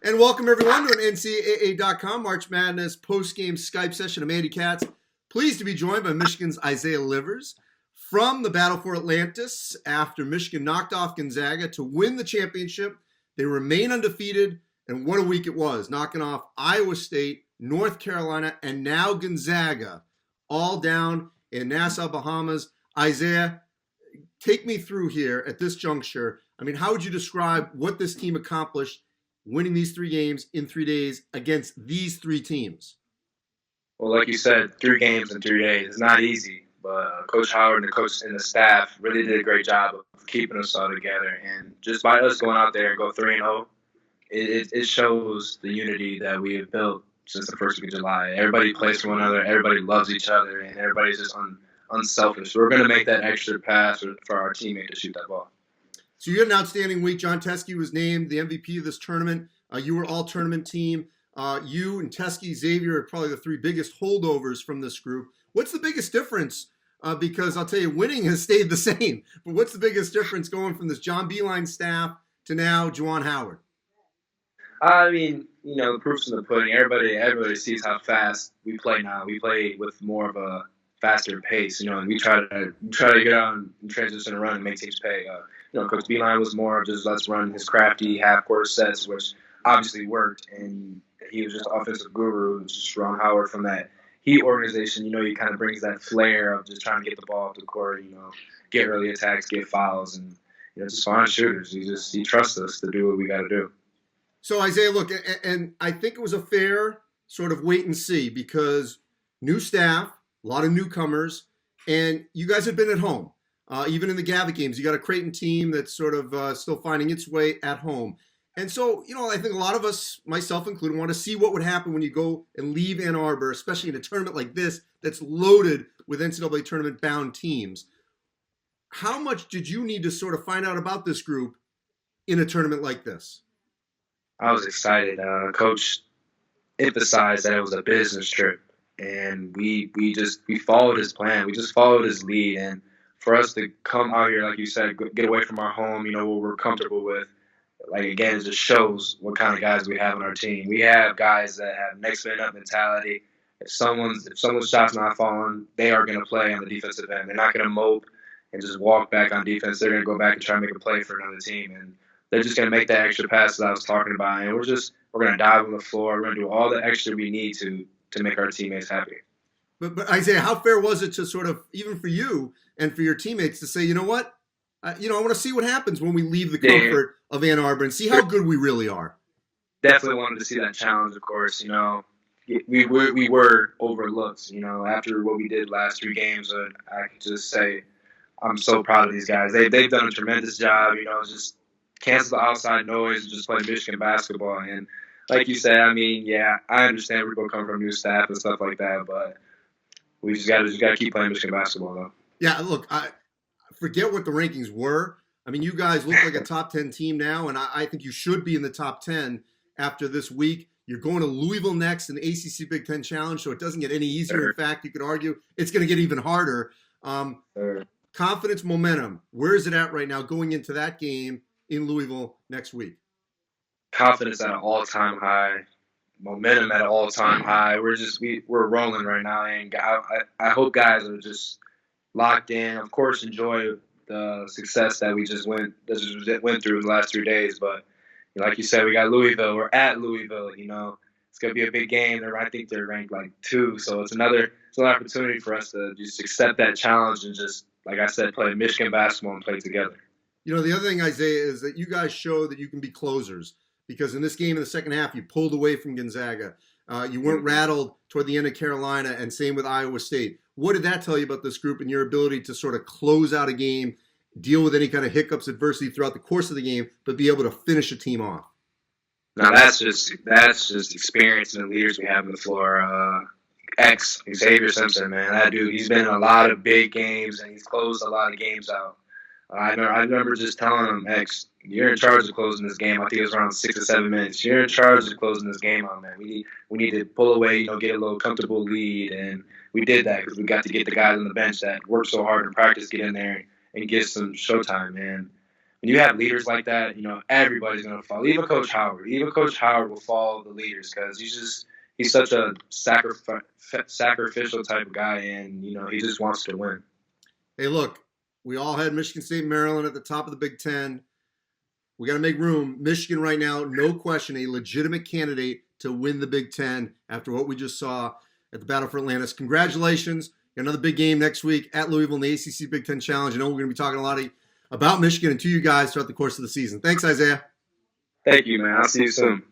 And welcome everyone to an NCAA.com March Madness post-game Skype session. I'm Andy Katz. Pleased to be joined by Michigan's Isaiah Livers from the battle for Atlantis. After Michigan knocked off Gonzaga to win the championship, they remain undefeated, and what a week it was, knocking off Iowa State, North Carolina, and now Gonzaga, all down in Nassau, Bahamas. Isaiah, take me through here at this juncture. I mean, how would you describe what this team accomplished winning these 3 games in 3 days against these 3 teams? Well, like you said, 3 games in 3 days is not easy, but Coach Howard and the coach and the staff really did a great job of keeping us all together. And just by us going out there and go 3-0, it shows the unity that we have built since the first week of July. Everybody plays for one another, everybody loves each other, and everybody's just unselfish. So we're going to make that extra pass for our teammate to shoot that ball. So you had an outstanding week. John Teske was named the MVP of this tournament. You were all-tournament team. You and Teske, Xavier are probably the 3 biggest holdovers from this group. What's the biggest difference? Because I'll tell you, winning has stayed the same. But what's the biggest difference going from this John Beilein staff to now Juwan Howard? I mean, the proof's in the pudding. Everybody sees how fast we play now. We play with more of a faster pace, and we try to get on and transition and run and make teams pay. Coach Beilein was more of just let's run his crafty half-court sets, which obviously worked, and he was just offensive guru, just Ron Howard from that Heat organization. He kind of brings that flair of just trying to get the ball up the court, get early attacks, get fouls, and just find shooters. He trusts us to do what we got to do. So Isaiah, look, and I think it was a fair sort of wait and see because new staff, a lot of newcomers, and you guys have been at home. Even in the Gavitt games, you got a Creighton team that's sort of still finding its way at home. And so, I think a lot of us, myself included, want to see what would happen when you go and leave Ann Arbor, especially in a tournament like this that's loaded with NCAA tournament-bound teams. How much did you need to sort of find out about this group in a tournament like this? I was excited. Coach emphasized that it was a business trip, and we followed his plan. We just followed his lead, and for us to come out here, like you said, get away from our home, what we're comfortable with, again, it just shows what kind of guys we have on our team. We have guys that have next man up mentality. If someone's shot's not falling, they are going to play on the defensive end. They're not going to mope and just walk back on defense. They're going to go back and try to make a play for another team, and they're just going to make that extra pass that I was talking about. And we're going to dive on the floor. We're going to do all the extra we need to make our teammates happy. But Isaiah, how fair was it to sort of, even for you and for your teammates, to say, you know what? I want to see what happens when we leave the comfort of Ann Arbor and see how good we really are. Definitely wanted to see that challenge, of course. We were overlooked. After what we did last 3 games, I could just say I'm so proud of these guys. They've done a tremendous job. Just cancel the outside noise and just play Michigan basketball. And like you said, I understand we're going to come from new staff and stuff like that, but we just got to keep playing Michigan basketball, though. Yeah, look, I forget what the rankings were. I mean, you guys look like a top 10 team now, and I think you should be in the top 10 after this week. You're going to Louisville next in the ACC Big Ten Challenge, so it doesn't get any easier. Sure. In fact, you could argue it's going to get even harder. Sure. Confidence, momentum, where is it at right now going into that game in Louisville next week? Confidence at an all-time high. Momentum at an all-time high. We're rolling right now, and I hope guys are just locked in. Of course, enjoy the success that we just went through the last 3 days. But like you said, we got Louisville. We're at Louisville. It's gonna be a big game. I think they're ranked 2, so it's another opportunity for us to just accept that challenge and just, like I said, play Michigan basketball and play together. The other thing, Isaiah, is that you guys show that you can be closers. Because in this game in the second half, you pulled away from Gonzaga. You weren't rattled toward the end of Carolina, and same with Iowa State. What did that tell you about this group and your ability to sort of close out a game, deal with any kind of hiccups, adversity throughout the course of the game, but be able to finish a team off? Now that's just experience and the leaders we have on the floor. Xavier Simpson, man, that dude, he's been in a lot of big games and he's closed a lot of games out. I remember just telling him, X, you're in charge of closing this game. I think it was around 6 or 7 minutes. You're in charge of closing this game out, man. We need to pull away, get a little comfortable lead. And we did that because we got to get the guys on the bench that worked so hard in practice, get in there and get some showtime, man. when you have leaders like that, everybody's gonna follow. Even Coach Howard. Even Coach Howard will follow the leaders because he's such a sacrificial type of guy, and he just wants to win. Hey, look, we all had Michigan State, Maryland at the top of the Big Ten. We got to make room. Michigan right now, no question, a legitimate candidate to win the Big Ten after what we just saw at the Battle for Atlantis. Congratulations. Got another big game next week at Louisville in the ACC Big Ten Challenge. I know we're going to be talking a lot about Michigan and to you guys throughout the course of the season. Thanks, Isaiah. Thank you, man. I'll see you soon.